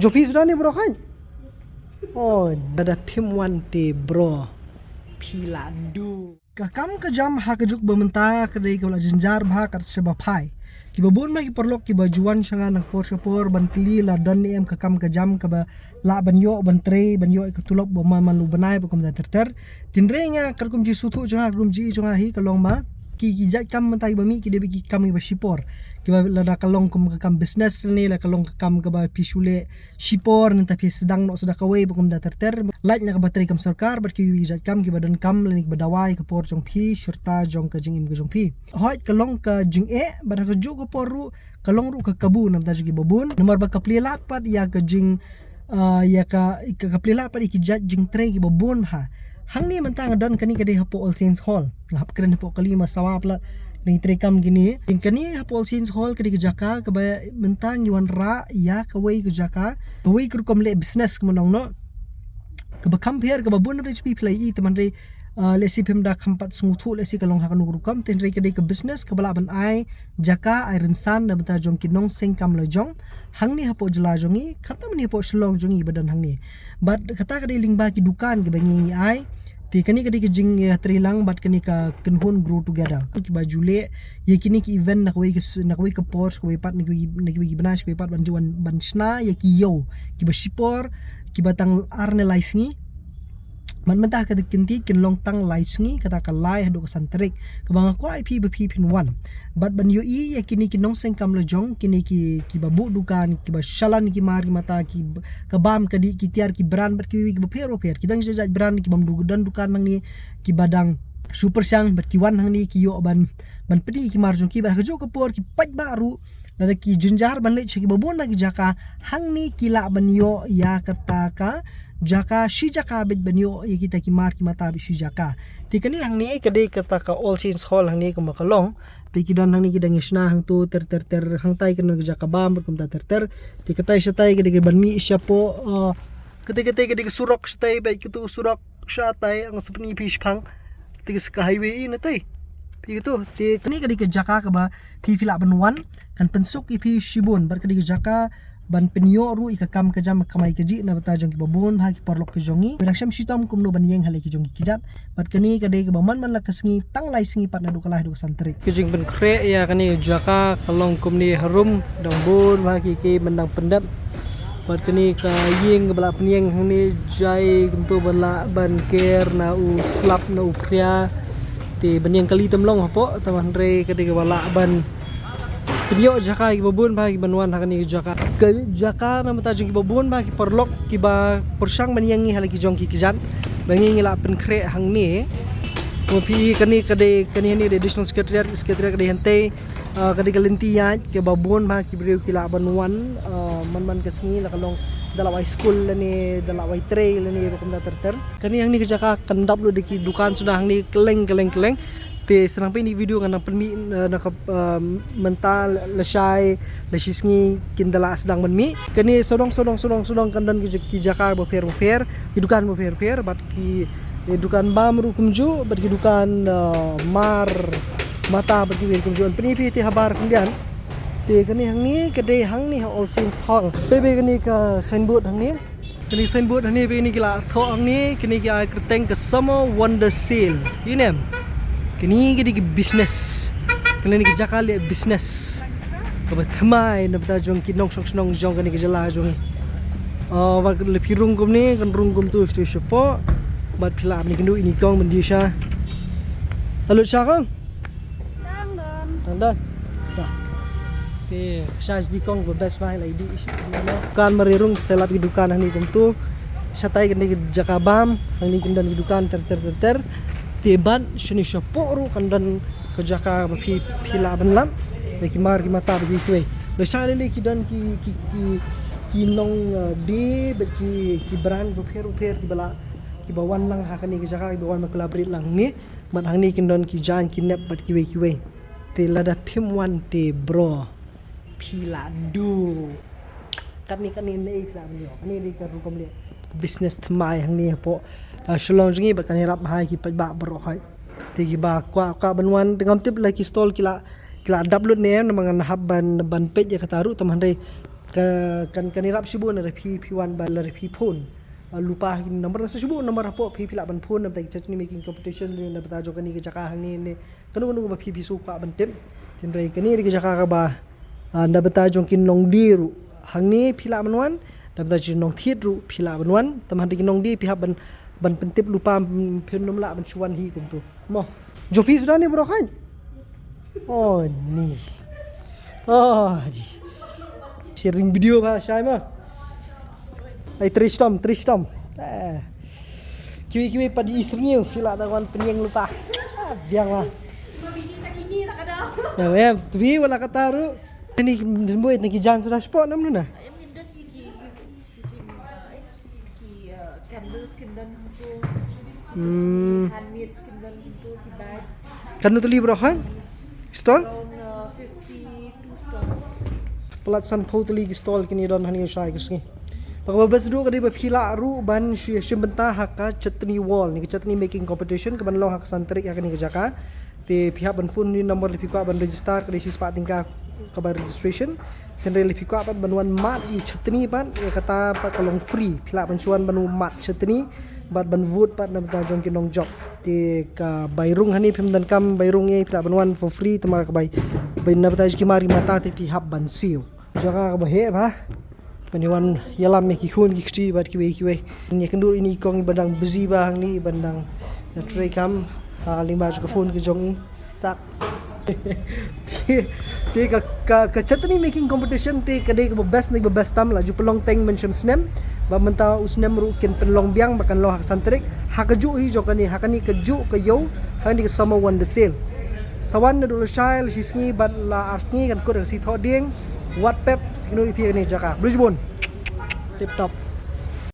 Jopi sudah nih bro kan? Oh, ada Pim1 bro. Piladu. Kakam kejam ha kejuk bementah kedai kau jenjar bah kat sebab hai. Kiba bun mah kiperlok kiba juan sanga nak por ban kli la don em kakam kejam kaba la ban yo ban tre ban yo ikatulok bo man lu banai bo kom ter tinrenya karkum ji sutu janga rum ji janga hi kalong ma ki jat kam mentai bami ki debi ki kam ba shipor kiba la kalong kum kakam business ni la kalong kakam kaba pisule shipor nanti pi sedang no sedaka we bo kom ter lait nya kaba tre kam sarkar bar ki jat kam kiba don kam lenik badawai ka por jong pi serta jong ka jing im ka jong pi hoi kalong ka jing bar ka ju ko poru kalong ru ka kabu nam ta jugi babun nomor ba kapli lapat ya ka jing ya ka kapli lapat ki jat jing tre ki babun ha hang ni mentang don kani kade hapo All Saints Hall ngap keren hapo kalima sawap la ni trekam gini in kani hapo All Saints Hall kade jaka ka ba mentang yuan ra ya ka wei ka jaka wei kur kom le business ko nong no ka ba compare ka ba bun rich people i teman re lesi pemda kampat sunguthu lesi kalong hakan urukam ten re kade ka business ka bala ban ai jaka ai rensan da bata jong kinong seng kam la jong hang ni hapo jela jongi kata mani hapo shlong jongi badan hang ni but kata kade lingba ki dukan ke bangi ai ti kani kade ki jing trilang bat kani ka kenhun grow together ki bajule ye kini ki event nak we ka pors ko pat nak we banas ko pat ban juan ban sna ye ki yo ki ba sipor ki batang arne laisngi man mentah ka kinti kin long tang laisngi kata ka lai hado santrik ka banga ko ip ba pin1 bat ban yo i ye kini ki nong seng kam lo jong kini ki babu dukan ki ba shalan ki mar mata ki ka bam ka di ki tiar ki brand bat ki ba per ki dang jaj brand ki bam dan dukan nang ni ki badang super sang bat ki wan hang ni ki yo ban pedi ki mar jong ki ba ka jo ka por ki pat baru lada ki jenjar ban le ki babon ba ki jaka hang ni ki la ban yo ya kata ka jaka shi jaka bet banyo ye kita ki mar ki mata bi shi jaka tikani hang ni kade kata ka All Saints Hall hang ni ko makalong pe ki don hang ni kidang isna hang tu ter hang tai kan jaka bam kum ta ter tikatai satai kade ban mi isya po kade surok satai bai kitu surok satai ang sapni fish phang tigis ka highway na tai pi gitu ti kani kade jaka ka ba pi pila ban wan kan pensuk ipi shibun bar kade jaka ban penyo ru ikakam kajam kamai kaji na bata jong ki babon bha ki parlok ki jongi belaksham shitam kumno ban yeng hale ki jongi kijat bat kani kade ke baman man lakasngi tang lai singi pat na dukalah du santri kijing ben kre ya kani jaka kalong kumni harum dong bon bha ki mendang pendap bat kani ka yeng bala penyeng ni jai kumto bala ban ker na u slap na u pria ti ban yeng kali temlong hapo taman re kade ke bala ban Piyo jaka ki babun ba ki banwan hakani jaka jaka na mata jong ki babun ba ki perlok ki ba persang maniangi halaki jong ki kijan bangi ngila pen kre hang ni ko pi kani ni additional secretariat kade hente kade kalenti ya ki babun ba ki brew ki la banwan man kasngi la kalong dalawai school ni dalawai trail ni ko mda ter kani hang ni jaka kandap lo de ki dukan sudah hang ni keleng te serang pe ni video kan penmi nak mental lesai lesisngi kindala sedang menmi kani sodong kan dan ki jaka bo fer ki dukan bo fer bat ki dukan bam ru kumju bat ki dukan mar mata bat ki kumju penmi te habar kemudian te kani hang ni kade hang ni All Saints Hall pebe kani ka signboard hang ni kani signboard hang ni be ni kila tho hang ni kani ki kerteng ke Summer Wonder Sale ini kini gede business kini ni jaka le business kabat thamai na bata jong ki nong jong kani jala jong wa le pirung kum ni kan rung kum tu stu sepo bat phila ni kendu ini kong mendi sha halo sha kong dan dah ke sha di kong ko best buy lai di kan merirung selap di dukan ni kum tu satai kani jaka bam ni kendan di dukan ter teban shini shaporu kandan kejaka bagi pila benlam bagi mar ki mata bagi tuai le sale le ki dan ki nong de bagi ki brand go fer ki bala ki bawan lang hakani kejaka ki bawan collaborate lang ni man hang ni kin don ki jan ki nep bat ki we te lada Pim1 bro pila du kan ni nei pila ni ani di ka rukom le business tmai hang ni po shalong jingi ba kanirap hai ki ba bro hai ti ki ba kwa banwan tengam tip la ki stall kila download ne na mga nahaban ban page ya kataru taman re kan irap sibun ada P1 ban ada P lupa nomor nasa sibun nomor apa P pila ban phone nam tai chutney making competition ni na bata jo kani ke jaka hang ni kanu ba P suka ban tem tin rai kani ke jaka ka ba na bata jo kin nong diru hang ni pila banwan na bata jo nong thit ru pila banwan tam handi kin nong di pihak ban pentip lupa pin nom la ban chuan hi kum tu mo jo P sudah ni bro kan oh ni sharing video ba sai ma ai tristom kiwi padi isernyo pila dawan penyeng lupa biang lah Mabini tak ini tak ada. ya tapi wala kataru ini buat nak jan sudah spot nam na Ayam mindan iki candles kindan tu handmade kindan tu di bags kan tu libro kan stall around 52 stalls. pelatsan potli stall kini don hani usai kesini Pagkabas do kadi ba pila ru ban simbenta haka chutney wall ni chutney making competition ke ban lo hak santrik ya kani ke jaka te pihak ban phone ni nomor lipi ban register kadi sispa tingka ke ban registration kendai lipi ban banuan mat ni chutney ban kata pa kalong free pila ban suan banu mat chutney ban vote pat nam ta jong kinong job te ka bairung hani phim dan kam bairung ye pila banuan for free tamar ka bai nam ta mari mata te pihak ban siu jaka ka ba he ba Paniwan yalam me kihun kiksti bat kiwe ni kendur ini kong ibandang busy bang ni ibandang na try kam lima ke phone ke jongi sak te ka chutney making competition te kadai ke best ni best tam laju pelong teng mention snem ba menta usnem ru ken pelong biang bakan lo hak santrik hakaju hi jokani hakani keju ke yo hani ke sama one the sale sawan na dulu shail sisngi bat la arsngi kan ko si thoding what pep sikno ipi ni jaka Brisbane tip top